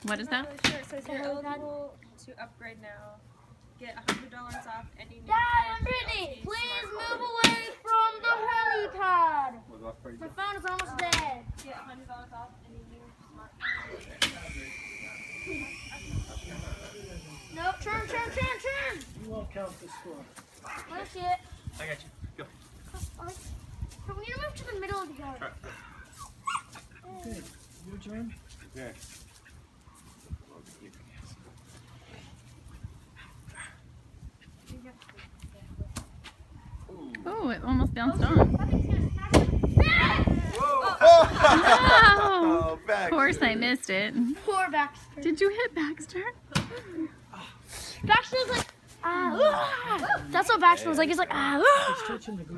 What is I'm that? not really sure. It says you're eligible to upgrade now. Get $100 off any new Dad and Brittany, please move away from the helipad. My phone is almost dead. Get $100 off any new smartphone. Nope, turn. You won't count the score. Let's see it. I got you. Go. So we need to move to the middle of the yard. Okay, your turn. Okay. Oh, it almost bounced on. Oh, Of course I missed it. Poor Baxter. Did you hit Baxter? Baxter was like, ah. That's what Baxter was like. He's like, ah. It's touching the ground.